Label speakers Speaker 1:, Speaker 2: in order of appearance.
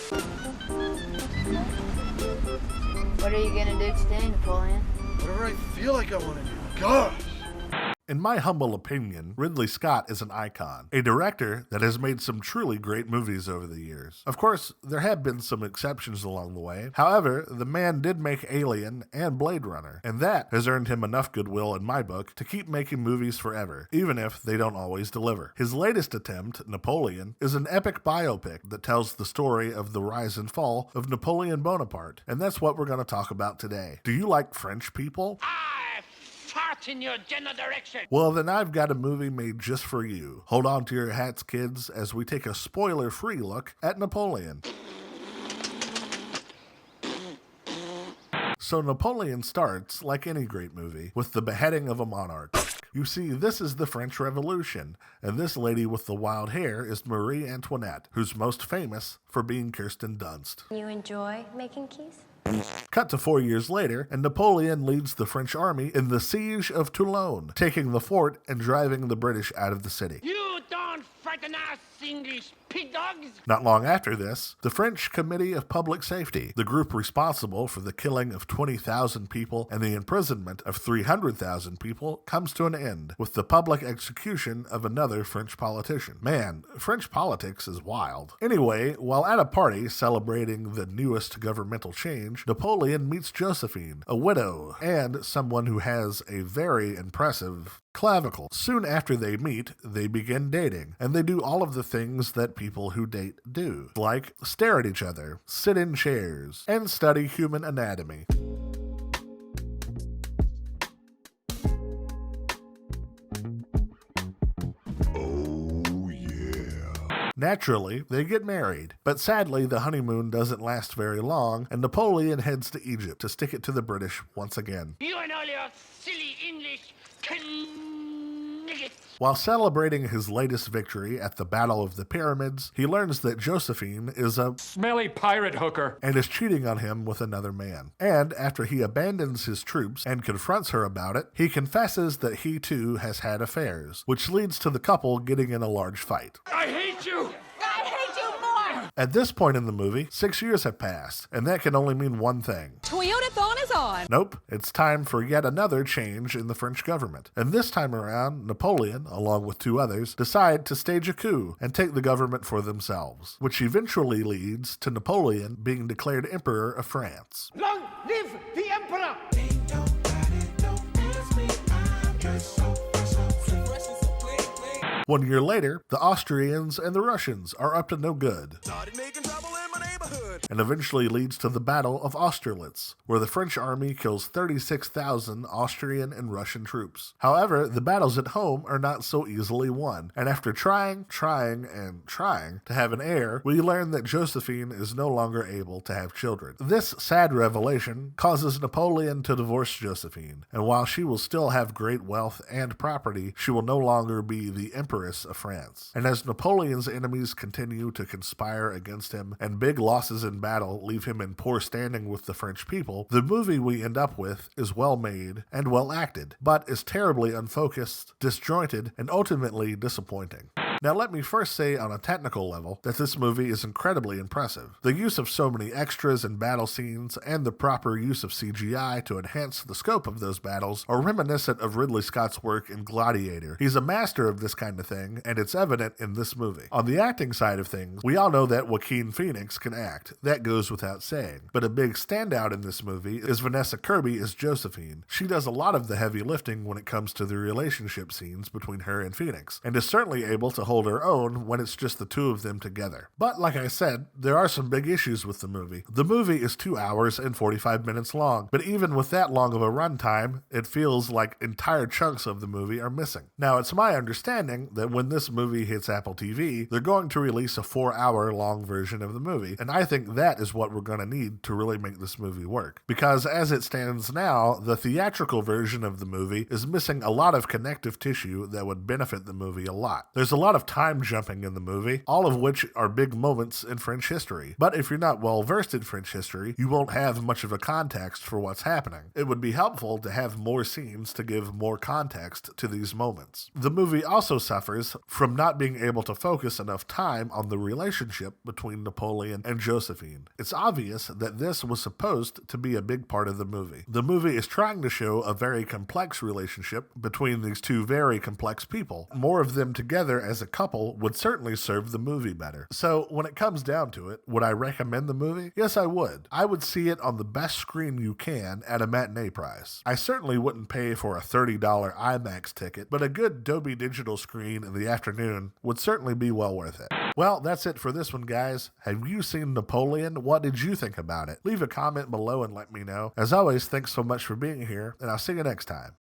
Speaker 1: What are you gonna do today, Napoleon?
Speaker 2: Whatever I feel like I want to do. Gosh!
Speaker 3: In my humble opinion, Ridley Scott is an icon, a director that has made some truly great movies over the years. Of course, there have been some exceptions along the way. However, the man did make Alien and Blade Runner, and that has earned him enough goodwill in my book to keep making movies forever, even if they don't always deliver. His latest attempt, Napoleon, is an epic biopic that tells the story of the rise and fall of Napoleon Bonaparte, and that's what we're going to talk about today. Do you like French people?
Speaker 4: Fart in your general direction.
Speaker 3: Well, then I've got a movie made just for you. Hold on to your hats, kids, as we take a spoiler-free look at Napoleon. So Napoleon starts, like any great movie, with the beheading of a monarch. You see, this is the French Revolution, and this lady with the wild hair is Marie Antoinette, who's most famous for being Kirsten Dunst.
Speaker 5: You enjoy making keys?
Speaker 3: Cut to 4 years later, and Napoleon leads the French army in the siege of Toulon, taking the fort and driving the British out of the city.
Speaker 4: You don't frighten us, English pig dogs.
Speaker 3: Not long after this, the French Committee of Public Safety, the group responsible for the killing of 20,000 people and the imprisonment of 300,000 people, comes to an end with the public execution of another French politician. Man, French politics is wild. Anyway, while at a party celebrating the newest governmental change, Napoleon meets Josephine, a widow, and someone who has a very impressive clavicle. Soon after they meet, they begin dating, and they do all of the things that people who date do, like stare at each other, sit in chairs, and study human anatomy. Oh yeah. Naturally, they get married, but sadly the honeymoon doesn't last very long, and Napoleon heads to Egypt to stick it to the British once again.
Speaker 4: You and all your silly English kniggets.
Speaker 3: While celebrating his latest victory at the Battle of the Pyramids, he learns that Josephine is a
Speaker 6: smelly pirate hooker
Speaker 3: and is cheating on him with another man. And after he abandons his troops and confronts her about it, he confesses that he too has had affairs, which leads to the couple getting in a large fight.
Speaker 6: I hate you.
Speaker 5: I hate you more!
Speaker 3: At this point in the movie, 6 years have passed, and that can only mean one thing.
Speaker 7: Toyotathon is on!
Speaker 3: Nope, it's time for yet another change in the French government. And this time around, Napoleon, along with two others, decide to stage a coup and take the government for themselves, which eventually leads to Napoleon being declared Emperor of France.
Speaker 4: Long live the Emperor!
Speaker 3: 1 year later, the Austrians and the Russians are up to no good, and eventually leads to the Battle of Austerlitz, where the French army kills 36,000 Austrian and Russian troops. However, the battles at home are not so easily won, and after trying to have an heir, we learn that Josephine is no longer able to have children. This sad revelation causes Napoleon to divorce Josephine, and while she will still have great wealth and property, she will no longer be the Empress of France. And as Napoleon's enemies continue to conspire against him, and big losses in battle leave him in poor standing with the French people, the movie we end up with is well made and well acted, but is terribly unfocused, disjointed, and ultimately disappointing. Now let me first say on a technical level that this movie is incredibly impressive. The use of so many extras and battle scenes and the proper use of CGI to enhance the scope of those battles are reminiscent of Ridley Scott's work in Gladiator. He's a master of this kind of thing, and it's evident in this movie. On the acting side of things, we all know that Joaquin Phoenix can act. That goes without saying. But a big standout in this movie is Vanessa Kirby as Josephine. She does a lot of the heavy lifting when it comes to the relationship scenes between her and Phoenix, and is certainly able to hold her own when it's just the two of them together. But like I said, there are some big issues with the movie. The movie is 2 hours and 45 minutes long, but even with that long of a runtime, it feels like entire chunks of the movie are missing. Now, it's my understanding that when this movie hits Apple TV, they're going to release a 4-hour long version of the movie, and I think that is what we're going to need to really make this movie work. Because as it stands now, the theatrical version of the movie is missing a lot of connective tissue that would benefit the movie a lot. There's a lot of time jumping in the movie, all of which are big moments in French history. But if you're not well versed in French history, you won't have much of a context for what's happening. It would be helpful to have more scenes to give more context to these moments. The movie also suffers from not being able to focus enough time on the relationship between Napoleon and Josephine. It's obvious that this was supposed to be a big part of the movie. The movie is trying to show a very complex relationship between these two very complex people. More of them together as a couple would certainly serve the movie better. So when it comes down to it, would I recommend the movie? Yes, I would. I would see it on the best screen you can at a matinee price. I certainly wouldn't pay for a $30 IMAX ticket, but a good Dolby Digital screen in the afternoon would certainly be well worth it. Well, that's it for this one, guys. Have you seen Napoleon? What did you think about it? Leave a comment below and let me know. As always, thanks so much for being here, and I'll see you next time.